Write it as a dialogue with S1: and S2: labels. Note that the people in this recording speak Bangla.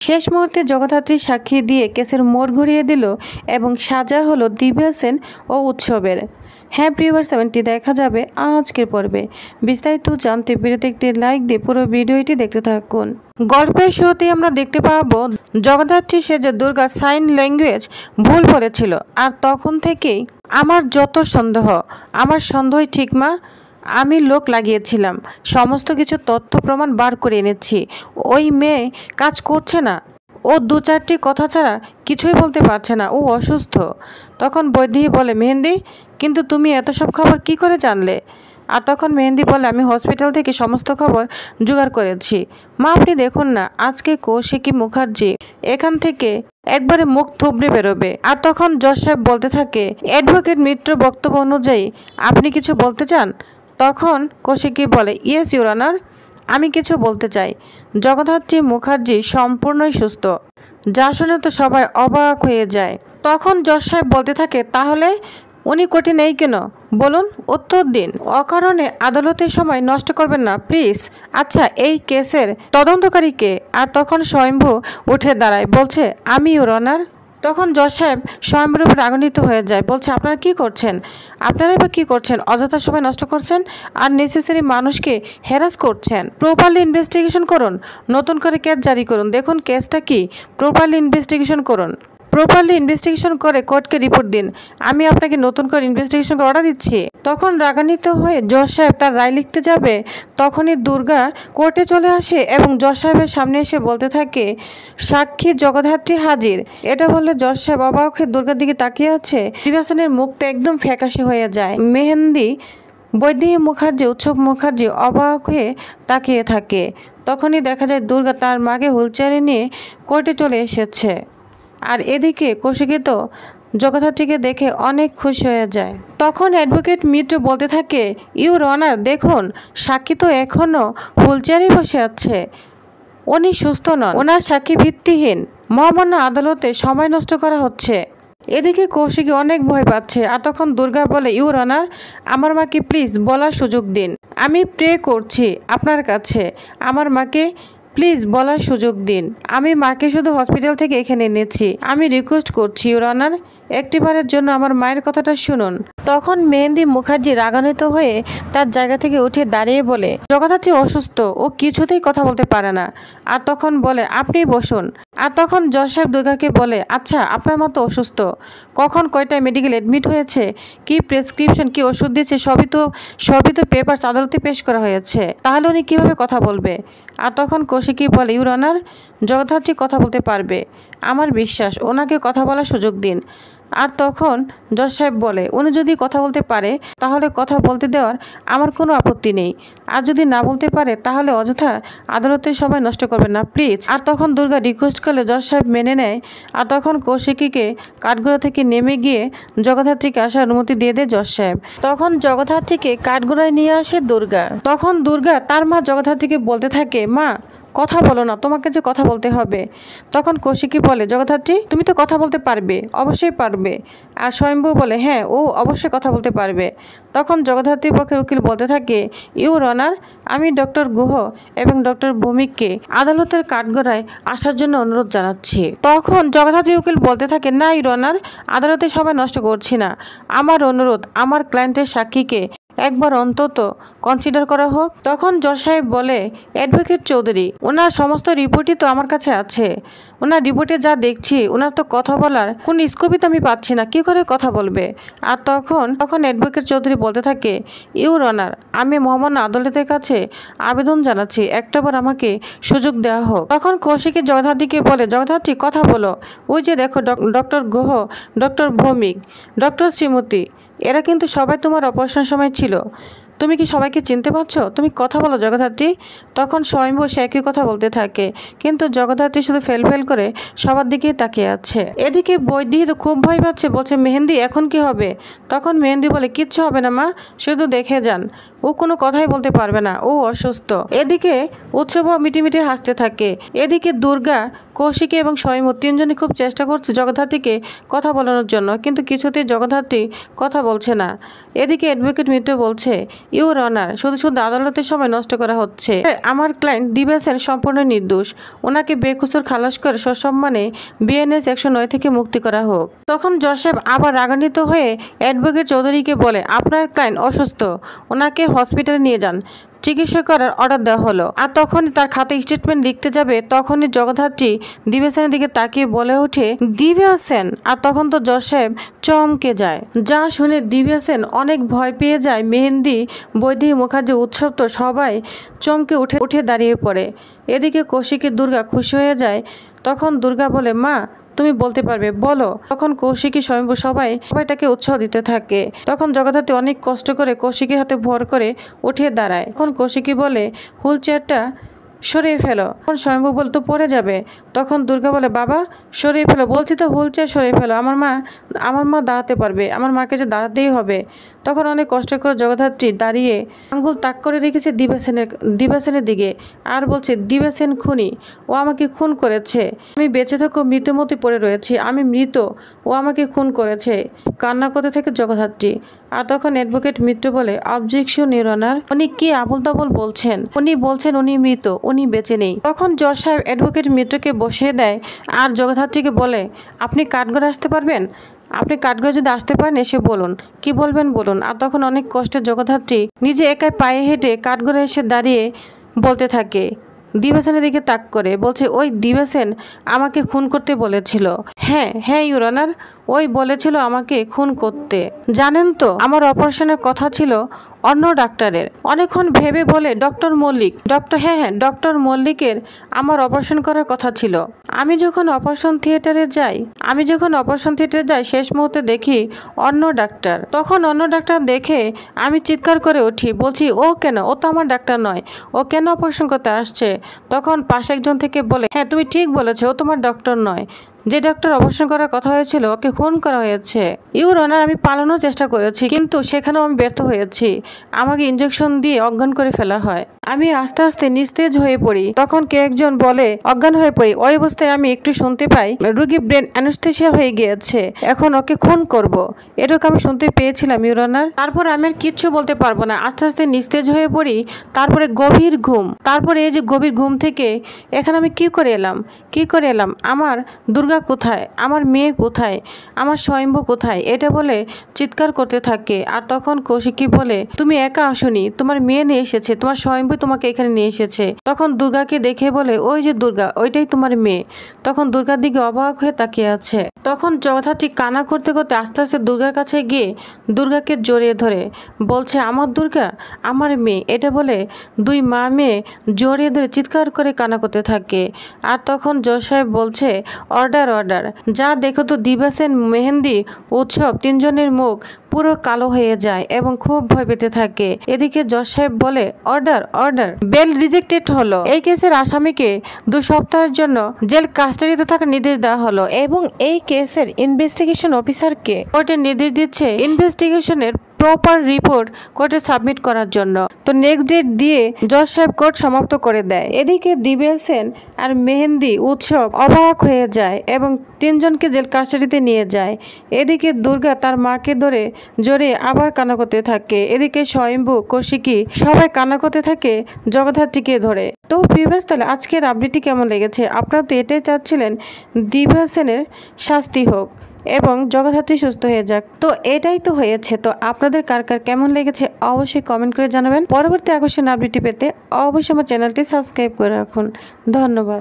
S1: শেষ মুহূর্তে জগদ্ধাত্রী সাক্ষী দিয়ে কেসের মোড় ঘুরিয়ে দিল এবং সাজা হলো দিব্যা সেন ও উৎসবের। হ্যাঁ প্রিয়বার 70 দেখা যাবে আজকের পর্বে। বিস্তারিত জানতে ভিডিওতে একটি লাইক দিয়ে পুরো ভিডিওটি দেখতে থাকুন। গল্পের শুরুতেই আমরা দেখতে পাবো জগদ্ধাত্রী সেজে দুর্গা সাইন ল্যাঙ্গুয়েজ ভুল বলেছিল, আর তখন থেকেই আমার যত সন্দেহ, আমার সন্দেহই ঠিক মা। আমি লোক লাগিয়েছিলাম, সমস্ত কিছু তথ্য প্রমাণ বার করে এনেছি। ওই মেয়ে কাজ করছে না, ও 2-4টি কথা ছাড়া কিছুই বলতে পারছে না, ও অসুস্থ। তখন বৈদেহী বলে মেহেন্দি, কিন্তু তুমি এত সব খবর কি করে জানলে? আর তখন মেহেন্দি বলে আমি হসপিটাল থেকে সমস্ত খবর জোগাড় করেছি। মা আপনি দেখুন না, আজকে কৌশিকী মুখার্জি এখান থেকে একবারে মুখ থুবড়ে বেরোবে। আর তখন জজ সাহেব বলতে থাকে অ্যাডভোকেট মিত্র বক্তব্য অনুযায়ী আপনি কিছু বলতে চান? তখন কৌশিকী বলে ইয়েস ইউর অনার, আমি কিছু বলতে চাই। জগদ্ধাত্রী মুখার্জি সম্পূর্ণই সুস্থ, যা শুনে তো সবাই অবাক হয়ে যায়। তখন জজ সাহেব বলতে থাকে তাহলে উনি কোর্টে নেই কেন? বলুন, উত্তর দিন। অকারণে আদালতের সময় নষ্ট করবেন না প্লিজ। আচ্ছা এই কেসের তদন্তকারী কে? আর তখন স্বয়ম্ভু উঠে দাঁড়ায়, বলছে আমি ইউর অনার। তখন জজ সাহেব স্বয়ম্ভুর উপর রাগান্বিত হয়ে যায়, বলছে আপনারা কি করছেন? আপনারাই বা কী করছেন? অযথা সময় নষ্ট করছেন আর নেসেসারি মানুষকে হ্যারাস করছেন। প্রপারলি ইনভেস্টিগেশন করুন, নতুন করে কেস জারি করুন, দেখুন কেসটা কি, প্রপারলি ইনভেস্টিগেশন করুন। প্রপারলি ইনভেস্টিগেশন করে কোর্টকে রিপোর্ট দিন। আমি আপনাকে নতুন করে ইনভেস্টিগেশন অর্ডার দিচ্ছি। তখন রাগান্বিত হয়ে জজ সাহেব তার রায় লিখতে যাবে, তখনই দুর্গা কোর্টে চলে আসে এবং জজ সাহেবের সামনে এসে বলতে থাকে সাক্ষী জগদ্ধাত্রী হাজির। এটা বললে জজ সাহেব অবাক হয়ে দুর্গার দিকে তাকিয়ে আছে। দিব্যা সেনের মুখটা একদম ফ্যাকাশে হয়ে যায়। মেহেন্দি, বৈদেহী মুখার্জি, উৎসব মুখার্জি অবাক হয়ে তাকিয়ে থাকে। তখনই দেখা যায় দুর্গা তার মাকে হুইলচেয়ারে নিয়ে কোর্টে চলে এসেছে। আর এদিকে কৌশিকী তো জগদ্ধাত্রীকে দেখে অনেক খুশি হয়ে যায়। তখন অ্যাডভোকেট মিত্র বলতে থাকে ইউর অনার দেখুন, সাক্ষী তো এখনও হুইলচেয়ারে বসে আছে, উনি সুস্থ নন, ওনার সাক্ষী ভিত্তিহীন। মহামান্য আদালতে সময় নষ্ট করা হচ্ছে। এদিকে কৌশিকী অনেক ভয় পাচ্ছে। আর তখন দুর্গা বলে ইউর অনার, আমার মাকে প্লিজ বলার সুযোগ দিন। আমি প্রে করছি আপনার কাছে, আমার মাকে প্লিজ বলার সুযোগ দিন। আমি মাকে শুধু হসপিটাল থেকে এখানে এনেছি, আমি রিকোয়েস্ট করছি ইউর অনার, একটিবারের জন্য আমার মায়ের কথাটা শুনুন। তখন মেহেন্দি মুখার্জি রাগান্বিত হয়ে তার জায়গা থেকে উঠে দাঁড়িয়ে বলে জগদ্ধাত্রী অসুস্থ, ও কিছুতেই কথা বলতে পারে না। আর তখন বলে আপনি বসুন। আর তখন জজ সাহেব দুর্গাকে বলে আচ্ছা আপনার মতো অসুস্থ, কখন কয়টায় মেডিকেল অ্যাডমিট হয়েছে, কি প্রেসক্রিপশন, কি ওষুধ দিয়েছে, সবই তো পেপারস আদালতে পেশ করা হয়েছে, তাহলে উনি কীভাবে কথা বলবে? আর তখন কৌশিকী বলে ইউর অনার, জগদ্ধাত্রী কথা বলতে পারবে, আমার বিশ্বাস, ওনাকে কথা বলার সুযোগ দিন। আর তখন জজ সাহেব বলে উনি যদি কথা বলতে পারে তাহলে কথা বলতে দেওয়ার আমার কোনো আপত্তি নেই, আর যদি না বলতে পারে তাহলে অযথা আদালতের সময় নষ্ট করবেন না প্লিজ। আর তখন দুর্গা রিকোয়েস্ট করলে জজ সাহেব মেনে নেয়। আর তখন কৌশিকীকে কাঠগড়া থেকে নেমে গিয়ে জগদ্ধাত্রীকে আসার অনুমতি দিয়ে দেয় জজ সাহেব। তখন জগদ্ধাত্রীকে কাঠগড়ায় নিয়ে আসে দুর্গা। তখন দুর্গা তার মা জগদ্ধাত্রীকে বলতে থাকে মা কথা বলো না, তোমাকে যে কথা বলতে হবে। তখন কৌশিকী বলে জগদ্ধাত্রী তুমি তো কথা বলতে পারবে, অবশ্যই পারবে। আর স্বয়ম্ভু বলে হ্যাঁ ও অবশ্যই কথা বলতে পারবে। তখন জগদ্ধাত্রীর পক্ষের উকিল বলতে থাকে ইউর অনার, আমি ডক্টর গুহ এবং ডক্টর ভৌমিককে আদালতের কাঠগড়ায় আসার জন্য অনুরোধ জানাচ্ছি। তখন জগদ্ধাত্রী উকিল বলতে থাকে না ইউর অনার, আদালতের সময় নষ্ট করছি না, আমার অনুরোধ আমার ক্লায়েন্টের সাক্ষীকে একবার অন্তত কনসিডার করা হোক। তখন জজ সাহেব বলে অ্যাডভোকেট চৌধুরী, ওনার সমস্ত রিপোর্টই তো আমার কাছে আছে, ওনার রিপোর্টে যা দেখছি ওনার তো কথা বলার কোন স্কোপই তো আমি পাচ্ছি না, কি করে কথা বলবে? আর তখন অ্যাডভোকেট চৌধুরী বলতে থাকে ইউর অনার, আমি মহামান্য আদালতের কাছে আবেদন জানাচ্ছি একটাবার আমাকে সুযোগ দেওয়া হোক। তখন কৌশিকী জগদ্ধাত্রীকে বলে জগদ্ধাত্রী কথা বলো, ওই যে দেখো doctor Guha, doctor Bhowmik, doctor Shrimati, এরা কিন্তু সবাই তোমার অপারেশন সময় ছিল, তুমি কি সবাইকে চিনতে পারছো? তুমি কথা বলো জগদ্ধাত্রী। তখন স্বয়ম্ভু সে একই কথা বলতে থাকে, কিন্তু জগদ্ধাত্রী শুধু ফেল করে সবার দিকেই তাকিয়ে আছে। এদিকে বৈদেহী তো খুব ভয় পাচ্ছে, বলছে মেহেন্দি এখন কি হবে? তখন মেহেন্দি বলে কিচ্ছু হবে না মা, শুধু দেখে যান, ও কোনো কথাই বলতে পারবে না, ও অসুস্থ। এদিকে উৎসব মিটিমিটি হাসতে থাকে। এদিকে দুর্গা, কৌশিকী এবং স্বয়ম্ভু তিনজনই খুব চেষ্টা করছে জগদ্ধাত্রীকে কথা বলানোর জন্য, কিন্তু কিছুতেই জগদ্ধাত্রী কথা বলছে না। এদিকে অ্যাডভোকেট মিত্র বলছে, ইউর অনার, শুধু শুধু আদালতের সময় নষ্ট করা হচ্ছে। আমার ক্লায়েন্ট দিব্যা সেন সম্পূর্ণ নির্দোষ। ওনাকে বেকসুর খালাস করে সসম্মানে বিএনএস 109 থেকে মুক্তি করা হোক। তখন জজ সাহেব আবার রাগান্বিত হয়ে অ্যাডভোকেট চৌধুরীকে বলে, আপনার ক্লায়েন্ট অসুস্থ, ওনাকে হসপিটালে নিয়ে যান, চিকিৎসা করার অর্ডার দেওয়া হলো। আর তখনই তার খাতে স্টেটমেন্ট লিখতে যাবে, তখনই জগদ্ধাত্রী দিব্যা সেনের দিকে তাকিয়ে বলে ওঠে, দিব্যা সেন। আর তখন তো জজ সাহেব চমকে যায়। যা শুনে দিব্যা সেন অনেক ভয় পেয়ে যায়। মেহেন্দি, বৈদেহী মুখার্জি, উৎসব তো সবাই চমকে উঠে দাঁড়িয়ে পড়ে। এদিকে কৌশিকী, দুর্গা খুশি হয়ে যায়। তখন দুর্গা বলে, মা তুমি বলতে পারবে, বলো। তখন কৌশিকী, স্বয়ম্ভু সবাই তাকে উৎসাহ দিতে থাকে। তখন জগদ্ধাত্রী অনেক কষ্ট করে কৌশিকীর হাতে ভর করে উঠে দাঁড়ায়। তখন কৌশিকী বলে, হুইল চেয়ারটা সরিয়ে ফেলো। তখন স্বয়ম্ভু বলে, তো পড়ে যাবে। তখন দুর্গা বলে, বাবা সরিয়ে ফেলো, বলছি তো হুইল চেয়ার সরিয়ে ফেলো, আমার মা দাঁড়াতে পারবে, আমার মাকে যে দাঁড়াতেই হবে। তখন অনেক কষ্ট করে জগদ্ধাত্রী দাঁড়িয়ে আঙ্গুল তাক করে রেখেছে দিব্যা সেনের দিকে, আর বলছে, দিব্যা সেন খুনি, ও আমাকে খুন করেছে। আমি বেঁচে থাকো মৃতের মতো পড়ে রয়েছি, আমি মৃত, ও আমাকে খুন করেছে। কান্না করতে থাকে জগদ্ধাত্রী। আর তখন অ্যাডভোকেট মিত্র বলে, অবজেকশন ইউর অনার, উনি কি আবল তাবল বলছেন? উনি বলছেন উনি মৃত, উনি বেঁচে নেই। তখন জজ সাহেব অ্যাডভোকেট মিত্রকে বসিয়ে দেয় আর জগদ্ধাত্রীকে বলে, আপনি কাঠগড়ে আসতে পারবেন? আপনি কাঠগড়ে যদি আসতে পারেন এসে বলুন, কি বলবেন বলুন। আর তখন অনেক কষ্টে জগদ্ধাত্রী নিজে একাই পায়ে হেঁটে কাঠগড়ে এসে দাঁড়িয়ে বলতে থাকে, দিব্যা সেনের দিকে তাক করে বলছে, ওই দিব্যা সেন আমাকে খুন করতে বলেছিল। হ্যাঁ ইউর অনার, ওই বলেছিল আমাকে খুন করতে। জানেন তো, আমার অপারেশনের কথা ছিল অন্য ডাক্তারের। অনেকক্ষণ ভেবে বলে, ডক্টর মল্লিক। ডক্টর মল্লিকের আমার অপারেশন করার কথা ছিল। আমি যখন অপারেশন থিয়েটারে যাই শেষ মুহূর্তে দেখি অন্য ডাক্তার। তখন অন্য ডাক্তার দেখে আমি চিৎকার করে উঠি, বলছি, ও কেন, ও তো আমার ডাক্তার নয়, ও কেন অপারেশন করতে আসছে? তখন পাশে একজন থেকে বলে, হ্যাঁ তুমি ঠিক বলেছো, ও তোমার ডক্টর নয়, যে ডক্টর অপারেশন করার কথা হয়েছিল ওকে খুন করা হয়েছে। ইউর অনার, আমি পালানোর চেষ্টা করেছি, কিন্তু সেখানেও আমি ব্যর্থ হয়েছি। আমাকে ইনজেকশন দিয়ে অজ্ঞান করে ফেলা হয়। আমি আস্তে আস্তে নিস্তেজ হয়ে পড়ি। তখন কে একজন বলে, অজ্ঞান হয়ে পড়ি। ওই অবস্থায় আমি একটু শুনতে পাই রোগী ব্রেন অ্যানেস্থেসিয়া হয়ে গিয়েছে, এখন ওকে খুন করব। এরকম আমি শুনতে পেয়েছিলাম ইউর অনার। তারপর আমি আর কিচ্ছু বলতে পারবো না, আস্তে আস্তে নিস্তেজ হয়ে পড়ি। তারপরে গভীর ঘুম। তারপরে এই যে গভীর ঘুম থেকে এখানে আমি কি করে এলাম? আমার দুর্গা কোথায়? আমার মেয়ে কোথায়? আমার স্বয়ম্ভু কোথায়? এটা বলে চিৎকার করতে থাকে। আর তখন কৌশিকী বলে, তুমি একা আসোনি, তোমার মেয়ে নিয়ে এসেছে, তোমার স্বয়ম্ভু তোমাকে এখানে নিয়ে এসেছে। তখন দুর্গাকে দেখে বলে, ওই যে দুর্গা, ওইটাই তোমার মেয়ে। তখন দুর্গার দিকে অবাক হয়ে তাকিয়ে আছে। তখন জগদ্ধাত্রী কান্না করতে করতে আস্তে আস্তে দুর্গার কাছে গিয়ে দুর্গাকে জড়িয়ে ধরে বলছে, আমার দুর্গা, আমার মেয়ে। এটা বলে দুই মা মেয়ে জড়িয়ে ধরে চিৎকার করে কান্না করতে থাকে। আর তখন জজ সাহেব বলছে, অর্ডার, যা দেখো তো দিব্যা সেন, মেহেন্দি, উৎসব তিনজনের মুখ পুরো কালো হয়ে যায় এবং খুব ভয় পেতে থাকে। এদিকে জজ সাহেব বলে, অর্ডার, বেল রিজেক্টেড হলো। এই কেসের আসামিকে 2 সপ্তাহের জন্য জেল কাস্টাডিতে থাকার নির্দেশ দেওয়া হলো এবং এই কেসের ইনভেস্টিগেশন অফিসারকে কোর্টের নির্দেশ দিচ্ছে ইনভেস্টিগেশনের প্রপার রিপোর্ট কোর্টে সাবমিট করার জন্য। তো নেক্সট ডেট দিয়ে জজ সাহেব কোর্ট সমাপ্ত করে দেয়। এদিকে দিব্যা সেন আর মেহেন্দি, উৎসব অবাক হয়ে যায় এবং তিনজনকে জেল কাস্টাডিতে নিয়ে যায়। এদিকে দুর্গা তার মাকে ধরে জড়িয়ে আবার কান্না করতে থাকে। এদিকে স্বয়ম্ভু, কৌশিকী সবাই কান্না করতে থাকে জগদ্ধাত্রীকে ধরে। তো প্রিভিয়াস, তাহলে আজকের আপডেটটি কেমন লেগেছে? আপনারা তো এটাই চাচ্ছিলেন দিব্যা সেনের শাস্তি হোক এবং জগদ্ধাত্রী সুস্থ হয়ে যাক। তো এটাই তো হয়েছে। তো আপনাদের কার কেমন লেগেছে অবশ্যই কমেন্ট করে জানাবেন। পরবর্তী আকর্ষণ আপডেটটি পেতে অবশ্যই আমার চ্যানেলটি সাবস্ক্রাইব করে রাখুন। ধন্যবাদ।